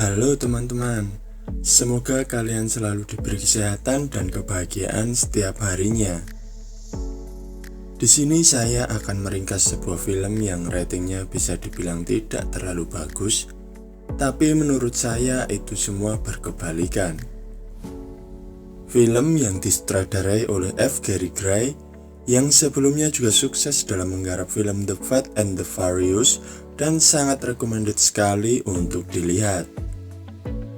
Halo teman-teman, semoga kalian selalu diberi kesehatan dan kebahagiaan setiap harinya. Di sini saya akan meringkas sebuah film yang ratingnya bisa dibilang tidak terlalu bagus, tapi menurut saya itu semua berkebalikan. Film yang disutradarai oleh F. Gary Gray, yang sebelumnya juga sukses dalam menggarap film The Fast and the Furious dan sangat recommended sekali untuk dilihat.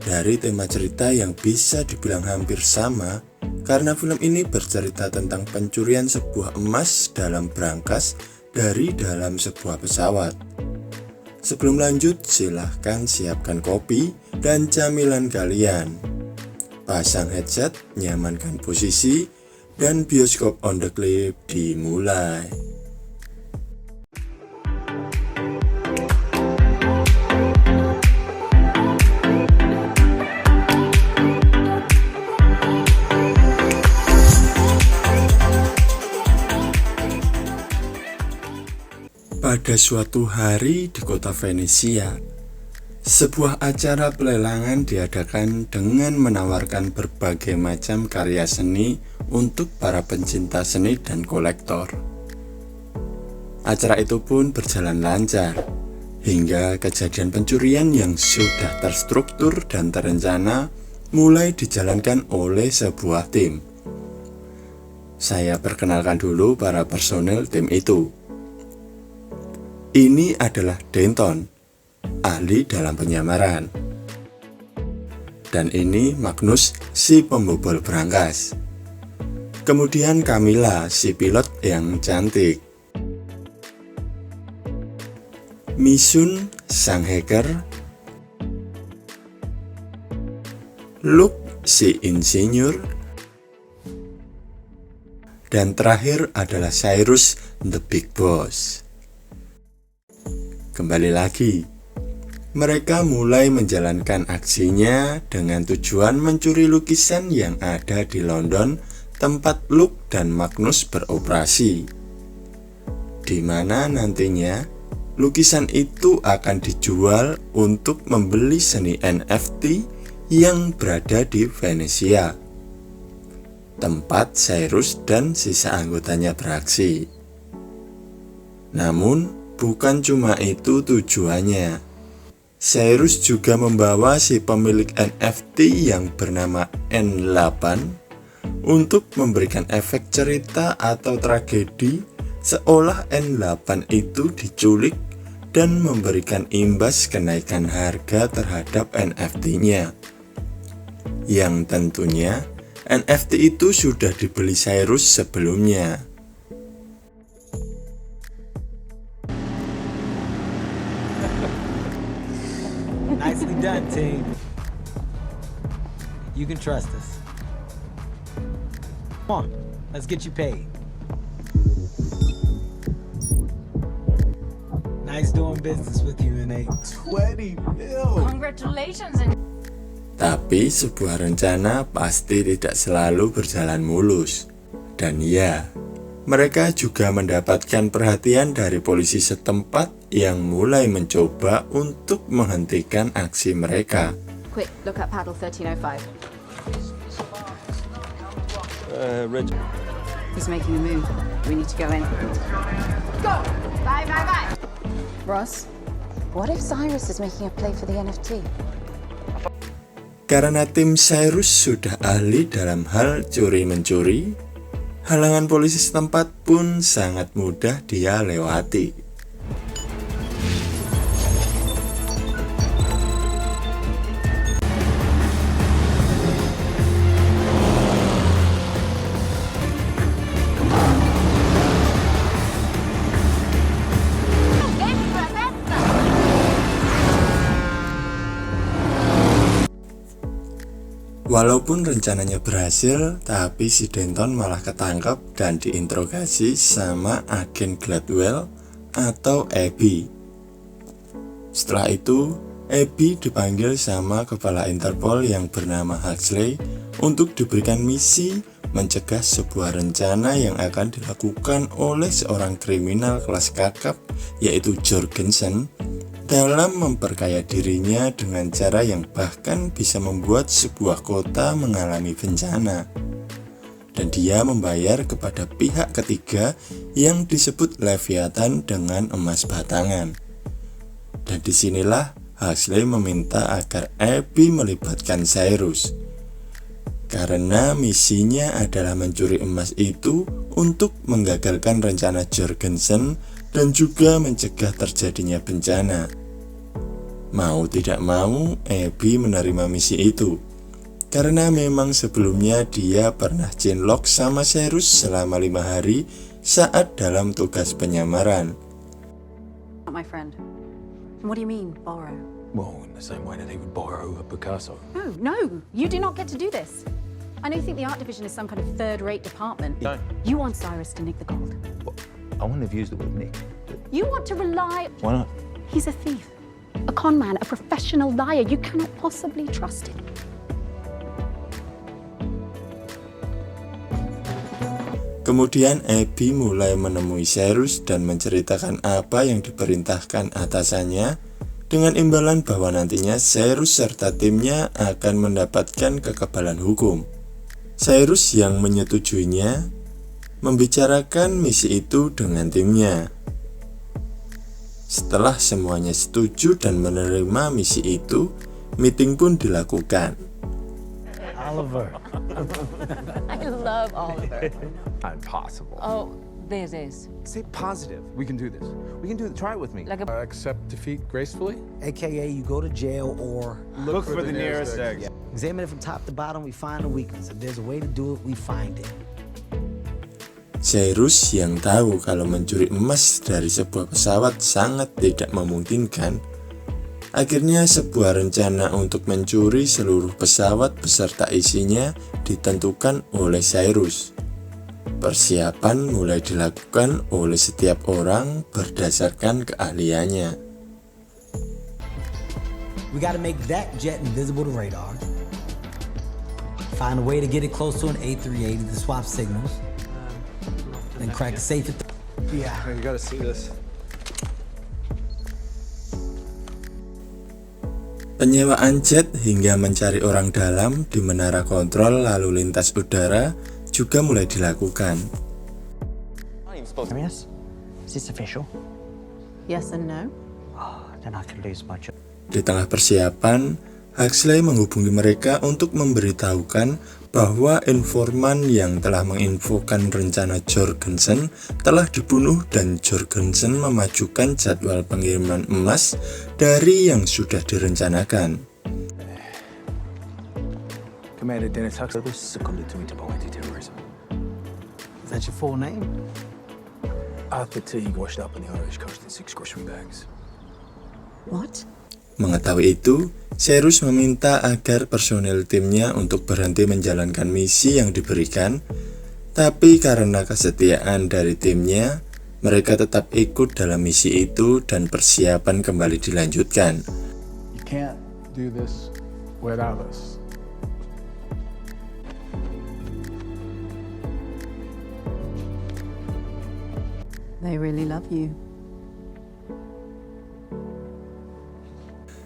Dari tema cerita yang bisa dibilang hampir sama, karena film ini bercerita tentang pencurian sebuah emas dalam brankas dari dalam sebuah pesawat. Sebelum lanjut, silahkan siapkan kopi dan camilan kalian. Pasang headset, nyamankan posisi, dan bioskop on the clip dimulai. Pada suatu hari di kota Venesia, sebuah acara pelelangan diadakan dengan menawarkan berbagai macam karya seni untuk para pencinta seni dan kolektor. Acara itu pun berjalan lancar, hingga kejadian pencurian yang sudah terstruktur dan terencana mulai dijalankan oleh sebuah tim. Saya perkenalkan dulu para personel tim itu. Ini adalah Denton, ahli dalam penyamaran. Dan ini Magnus, si pembobol brankas. Kemudian Camilla, si pilot yang cantik. Misun, sang hacker. Luke, si insinyur. Dan terakhir adalah Cyrus, the big boss. Kembali lagi, mereka mulai menjalankan aksinya dengan tujuan mencuri lukisan yang ada di London, tempat Luke dan Magnus beroperasi, di mana nantinya lukisan itu akan dijual untuk membeli seni NFT yang berada di Venesia, tempat Cyrus dan sisa anggotanya beraksi. Namun bukan cuma itu tujuannya. Cyrus juga membawa si pemilik NFT yang bernama N8 untuk memberikan efek cerita atau tragedi seolah N8 itu diculik dan memberikan imbas kenaikan harga terhadap NFT-nya. Yang tentunya NFT itu sudah dibeli Cyrus sebelumnya. Nicely done, team. You can trust us. Come on, let's get you paid. Nice doing business with you, NA. 20 mil. Congratulations. Tapi sebuah rencana pasti tidak selalu berjalan mulus. Dan ya, mereka juga mendapatkan perhatian dari polisi setempat yang mulai mencoba untuk menghentikan aksi mereka. Quick, look at paddle 1305. He's making a move. We need to go in. Go! Bye, bye, bye! Ross, what if Cyrus is making a play for the NFT? Karena tim Cyrus sudah ahli dalam hal curi-mencuri, halangan polisi setempat pun sangat mudah dia lewati. Walaupun rencananya berhasil, tapi si Denton malah ketangkap dan diinterogasi sama agen Gladwell atau Abby. Setelah itu, Abby dipanggil sama kepala Interpol yang bernama Huxley untuk diberikan misi mencegah sebuah rencana yang akan dilakukan oleh seorang kriminal kelas kakap yaitu Jorgensen dalam memperkaya dirinya dengan cara yang bahkan bisa membuat sebuah kota mengalami bencana. Dan dia membayar kepada pihak ketiga yang disebut Leviathan dengan emas batangan. Dan disinilah Huxley meminta agar Abby melibatkan Cyrus, karena misinya adalah mencuri emas itu untuk menggagalkan rencana Jorgensen dan juga mencegah terjadinya bencana. Mau tidak mau, Abby menerima misi itu, karena memang sebelumnya dia pernah chainlock sama Cyrus selama 5 hari saat dalam tugas penyamaran. Not my friend. What do you mean, borrow? Well, in the same way that he would borrow a Picasso. No, you do not get to do this. I know you think the art division is some kind of third-rate department. No. You want Cyrus to nick the gold. I wouldn't have used the word Nick. You want to rely... Why not? He's a thief, a con man, a professional liar. You cannot possibly trust him. Kemudian Abby mulai menemui Cyrus dan menceritakan apa yang diperintahkan atasannya, dengan imbalan bahwa nantinya Cyrus serta timnya akan mendapatkan kekebalan hukum. Cyrus yang menyetujuinya membicarakan misi itu dengan timnya. Setelah semuanya setuju dan menerima misi itu, meeting pun dilakukan. Oliver. I love Oliver. Impossible. Oh, this. Stay positive. We can do this. We can do it. Try it with me. Like a... Accept defeat gracefully? AKA, you go to jail or Look for the nearest exit. examine it from top to bottom. We find a weakness. If there's a way to do it, we find it. Cyrus yang tahu kalau mencuri emas dari sebuah pesawat sangat tidak memungkinkan, akhirnya sebuah rencana untuk mencuri seluruh pesawat beserta isinya ditentukan oleh Cyrus. Persiapan mulai dilakukan oleh setiap orang berdasarkan keahliannya. We gotta make that jet invisible to radar. Find a way to get it close to an A380 to swap signals. Then crack the safe at the... Yeah, you gotta see this. Penyewaan jet hingga mencari orang dalam di menara kontrol lalu lintas udara juga mulai dilakukan. Yes? Is this official? Yes and no. Then I could lose my job. Di tengah persiapan, Huxley menghubungi mereka untuk memberitahukan bahwa informan yang telah menginfokan rencana Jorgensen telah dibunuh dan Jorgensen memajukan jadwal pengiriman emas dari yang sudah direncanakan. Commander Dennis Huxley was seconded to Interpol anti-terrorism. Is that your full name? Arthur Teague washed up on the Irish coast in 6 grocery bags. What? Mengetahui itu, Cyrus meminta agar personel timnya untuk berhenti menjalankan misi yang diberikan, tapi karena kesetiaan dari timnya, mereka tetap ikut dalam misi itu dan persiapan kembali dilanjutkan. You can't do this without us. They really love you.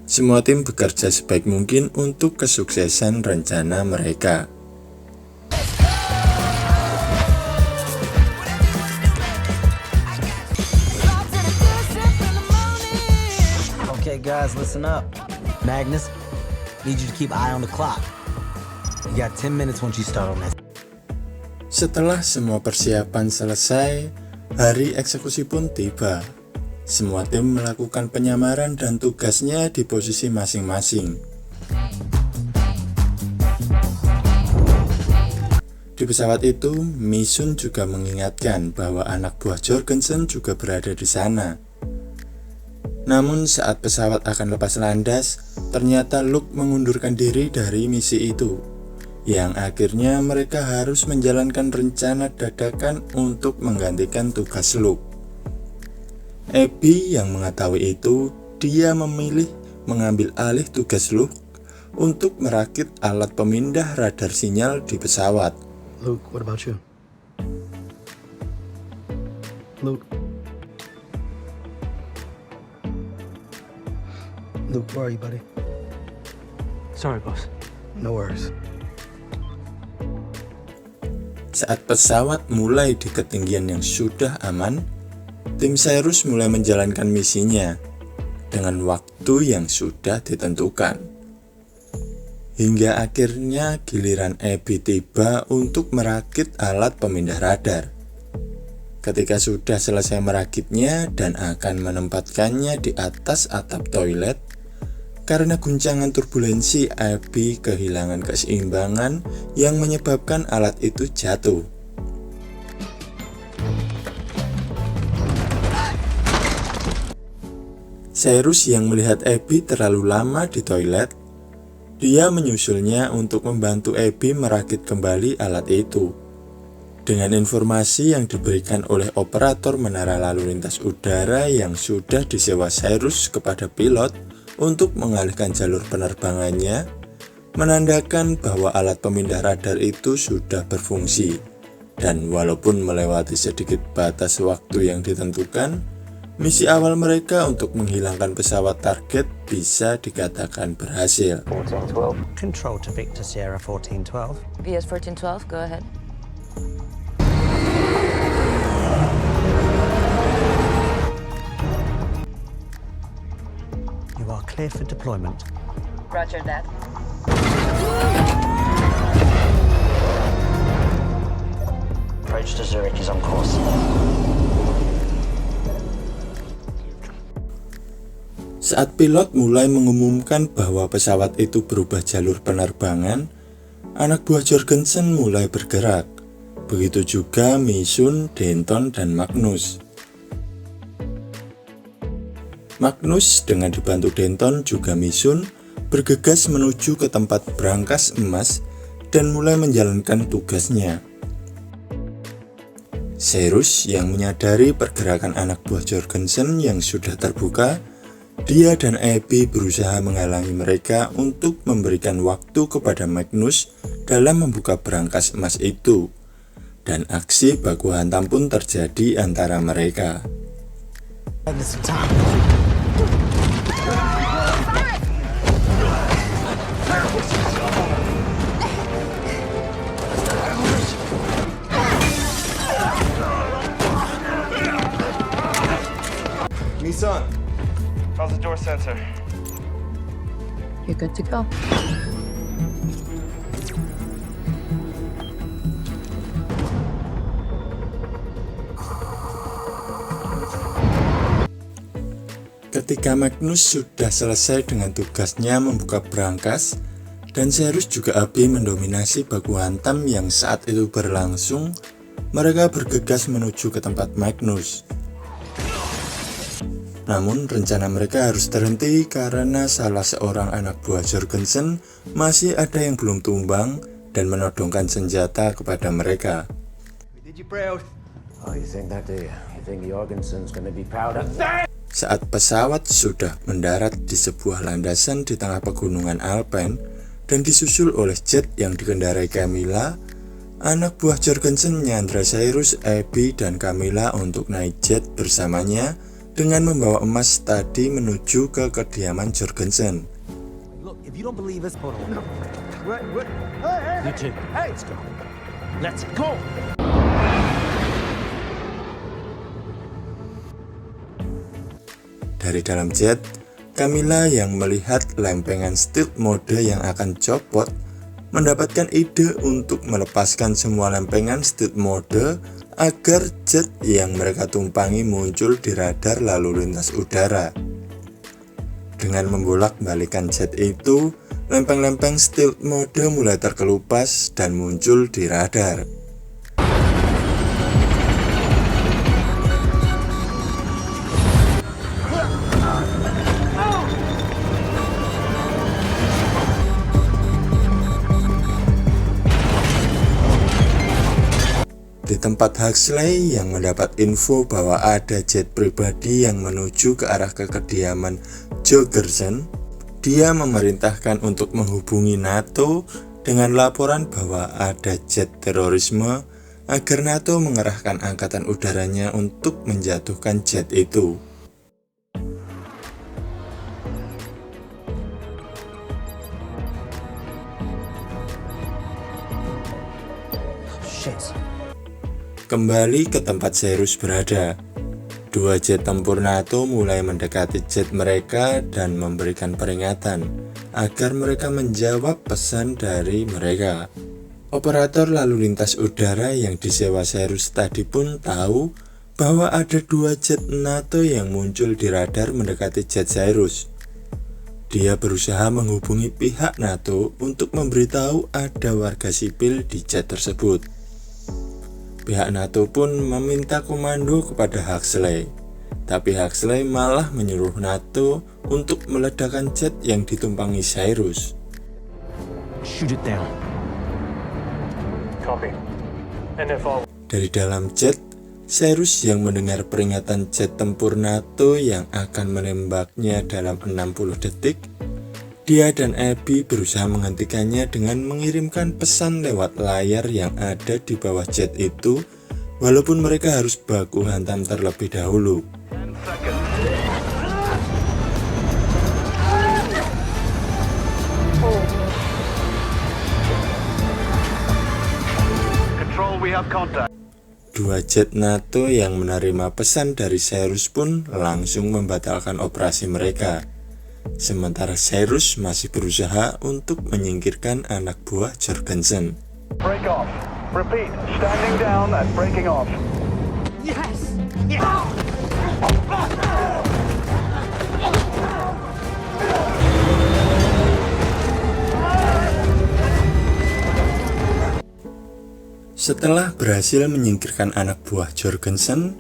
Semua tim bekerja sebaik mungkin untuk kesuksesan rencana mereka. Okay, guys, listen up. Magnus, need you to keep eye on the clock. You got 10 minutes once you start on that. Setelah semua persiapan selesai, hari eksekusi pun tiba. Semua tim melakukan penyamaran dan tugasnya di posisi masing-masing. Di pesawat itu, Misun juga mengingatkan bahwa anak buah Jorgensen juga berada di sana. Namun saat pesawat akan lepas landas, ternyata Luke mengundurkan diri dari misi itu, yang akhirnya mereka harus menjalankan rencana dadakan untuk menggantikan tugas Luke. Abby yang mengetahui itu, dia memilih mengambil alih tugas Luke untuk merakit alat pemindah radar sinyal di pesawat. Luke, what about you? Luke. Luke, where are you, buddy? Sorry, boss. No worries. Saat pesawat mulai di ketinggian yang sudah aman, tim Cyrus mulai menjalankan misinya dengan waktu yang sudah ditentukan. Hingga akhirnya giliran Abby tiba untuk merakit alat pemindah radar. Ketika sudah selesai merakitnya dan akan menempatkannya di atas atap toilet, karena guncangan turbulensi, Abby kehilangan keseimbangan yang menyebabkan alat itu jatuh. Cyrus yang melihat Abby terlalu lama di toilet, dia menyusulnya untuk membantu Abby merakit kembali alat itu. Dengan informasi yang diberikan oleh operator menara lalu lintas udara yang sudah disewa Cyrus kepada pilot untuk mengalihkan jalur penerbangannya, menandakan bahwa alat pemindah radar itu sudah berfungsi. Dan walaupun melewati sedikit batas waktu yang ditentukan, misi awal mereka untuk menghilangkan pesawat target bisa dikatakan berhasil. 1412. Control to Victor Sierra 1412. VS 1412, go ahead. You are clear for deployment. Roger that. Approach to Zurich is on course. Saat pilot mulai mengumumkan bahwa pesawat itu berubah jalur penerbangan, anak buah Jorgensen mulai bergerak. Begitu juga Mission, Denton, dan Magnus. Magnus dengan dibantu Denton juga Mission bergegas menuju ke tempat berangkas emas dan mulai menjalankan tugasnya. Cyrus yang menyadari pergerakan anak buah Jorgensen yang sudah terbuka, dia dan Abby berusaha menghalangi mereka untuk memberikan waktu kepada Magnus dalam membuka berangkas emas itu, dan aksi baku hantam pun terjadi antara mereka. Nissan, how's the door sensor? You're good to go. Ketika Magnus sudah selesai dengan tugasnya membuka berangkas, dan Cyrus juga Abby mendominasi baku hantam yang saat itu berlangsung, mereka bergegas menuju ke tempat Magnus. Namun rencana mereka harus terhenti karena salah seorang anak buah Jorgensen masih ada yang belum tumbang dan menodongkan senjata kepada mereka. Saat pesawat sudah mendarat di sebuah landasan di tengah pegunungan Alpen dan disusul oleh jet yang dikendarai Camilla, anak buah Jorgensen menyandra Cyrus, Abby, dan Camilla untuk naik jet bersamanya dengan membawa emas tadi menuju ke kediaman Jorgensen. Look, if you don't believe us, hold on. You too. Hey, let's go. Let's go. Dari dalam jet, Camilla yang melihat lempengan stealth mode yang akan copot, mendapatkan ide untuk melepaskan semua lempengan stealth mode agar jet yang mereka tumpangi muncul di radar lalu lintas udara. Dengan membolak-balikan jet itu, lempeng-lempeng stealth mode mulai terkelupas dan muncul di radar. Di tempat Huxley yang mendapat info bahwa ada jet pribadi yang menuju ke arah kediaman Jorgensen, dia memerintahkan untuk menghubungi NATO dengan laporan bahwa ada jet terorisme agar NATO mengerahkan angkatan udaranya untuk menjatuhkan jet itu. parachutes. Kembali ke tempat Cyrus berada, 2 jet tempur NATO mulai mendekati jet mereka dan memberikan peringatan agar mereka menjawab pesan dari mereka. Operator lalu lintas udara yang disewa Cyrus tadi pun tahu bahwa ada 2 jet NATO yang muncul di radar mendekati jet Cyrus. Dia berusaha menghubungi pihak NATO untuk memberitahu ada warga sipil di jet tersebut. Pihak NATO pun meminta komando kepada Huxley, tapi Huxley malah menyuruh NATO untuk meledakkan jet yang ditumpangi Cyrus. Shoot it down. Copy. NFO. Dari dalam jet, Cyrus yang mendengar peringatan jet tempur NATO yang akan menembaknya dalam 60 detik, dia dan Abby berusaha menghentikannya dengan mengirimkan pesan lewat layar yang ada di bawah jet itu, walaupun mereka harus baku hantam terlebih dahulu. Control, we have contact. 2 jet NATO yang menerima pesan dari Cyrus pun langsung membatalkan operasi mereka. Sementara Cyrus masih berusaha untuk menyingkirkan anak buah Jorgensen. Break off. Repeat, standing down and breaking off. Yes! Setelah berhasil menyingkirkan anak buah Jorgensen,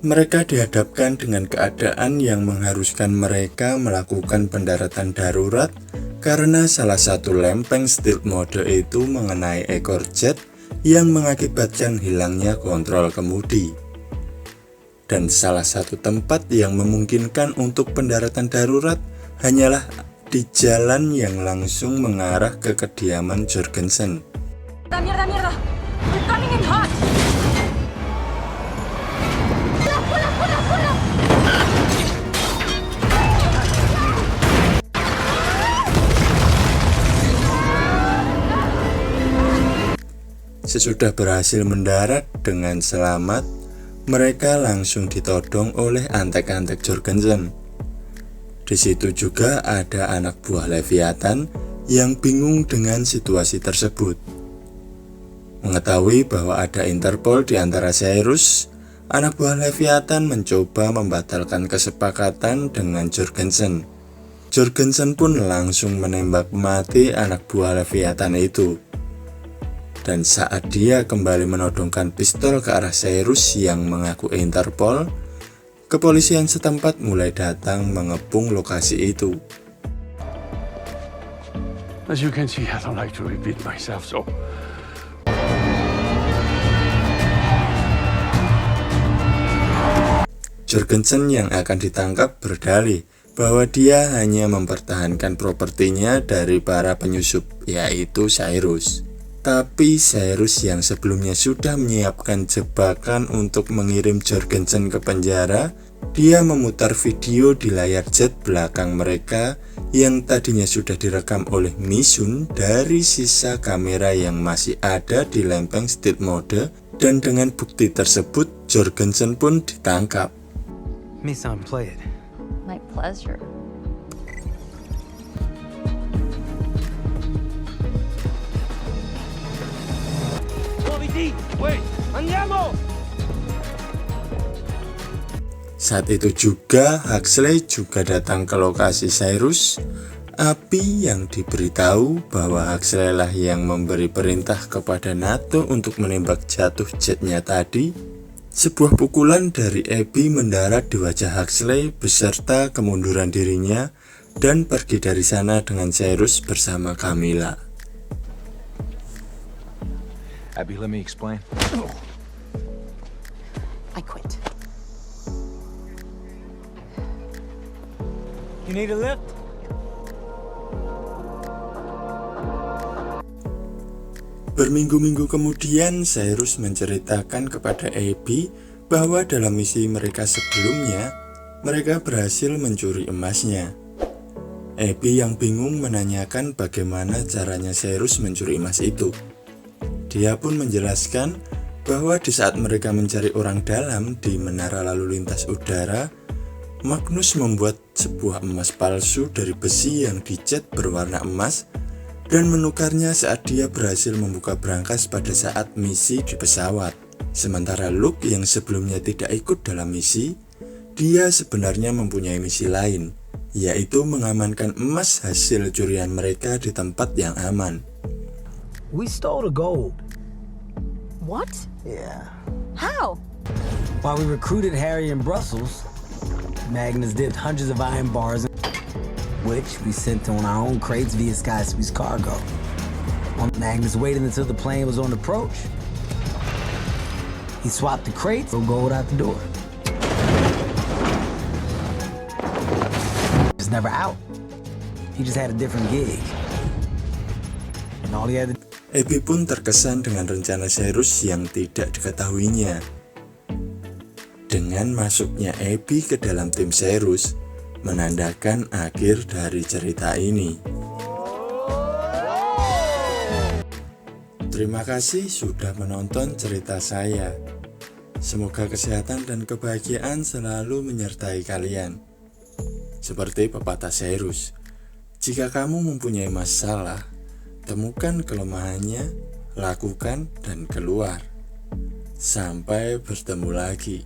mereka dihadapkan dengan keadaan yang mengharuskan mereka melakukan pendaratan darurat karena salah satu lempeng stealth mode itu mengenai ekor jet yang mengakibatkan hilangnya kontrol kemudi. Dan salah satu tempat yang memungkinkan untuk pendaratan darurat hanyalah di jalan yang langsung mengarah ke kediaman Jorgensen. Mierda, mierda! We're coming in hot! Sesudah berhasil mendarat dengan selamat, mereka langsung ditodong oleh antek-antek Jorgensen. Di situ juga ada anak buah Leviathan yang bingung dengan situasi tersebut. Mengetahui bahwa ada Interpol di antara Cyrus, anak buah Leviathan mencoba membatalkan kesepakatan dengan Jorgensen. Jorgensen pun langsung menembak mati anak buah Leviathan itu. Dan saat dia kembali menodongkan pistol ke arah Cyrus yang mengaku Interpol, kepolisian setempat mulai datang mengepung lokasi itu. As you can see, I don't like to repeat myself, so Jorgensen yang akan ditangkap berdalih bahwa dia hanya mempertahankan propertinya dari para penyusup, yaitu Cyrus. Tapi Cyrus yang sebelumnya sudah menyiapkan jebakan untuk mengirim Jorgensen ke penjara, dia memutar video di layar jet belakang mereka yang tadinya sudah direkam oleh Misun dari sisa kamera yang masih ada di lempeng stealth mode, dan dengan bukti tersebut Jorgensen pun ditangkap. Misan, play it. My pleasure. Saat itu juga Huxley juga datang ke lokasi Cyrus. Abby yang diberitahu bahwa Huxley lah yang memberi perintah kepada NATO untuk menembak jatuh jetnya tadi. Sebuah pukulan dari Abby mendarat di wajah Huxley beserta kemunduran dirinya dan pergi dari sana dengan Cyrus bersama Camilla. Abby, let me explain. I quit. You need a lift? Berminggu-minggu kemudian, Cyrus menceritakan kepada Abby bahwa dalam misi mereka sebelumnya, mereka berhasil mencuri emasnya. Abby yang bingung menanyakan bagaimana caranya Cyrus mencuri emas itu. Dia pun menjelaskan bahwa di saat mereka mencari orang dalam di menara lalu lintas udara, Magnus membuat sebuah emas palsu dari besi yang dicat berwarna emas dan menukarnya saat dia berhasil membuka brankas pada saat misi di pesawat. Sementara Luke yang sebelumnya tidak ikut dalam misi, dia sebenarnya mempunyai misi lain, yaitu mengamankan emas hasil curian mereka di tempat yang aman. We stole the gold. What? Yeah. How? While we recruited Harry in Brussels, Magnus dipped hundreds of iron bars, which we sent on our own crates via SkySweep's cargo. Magnus waited until the plane was on approach. He swapped the crates for gold out the door. He was never out. He just had a different gig. And all he had to Abby pun terkesan dengan rencana Cyrus yang tidak diketahuinya. Dengan masuknya Abby ke dalam tim Cyrus, menandakan akhir dari cerita ini. Terima kasih sudah menonton cerita saya. Semoga kesehatan dan kebahagiaan selalu menyertai kalian. Seperti pepatah Cyrus, jika kamu mempunyai masalah, temukan kelemahannya, lakukan dan keluar. Sampai bertemu lagi.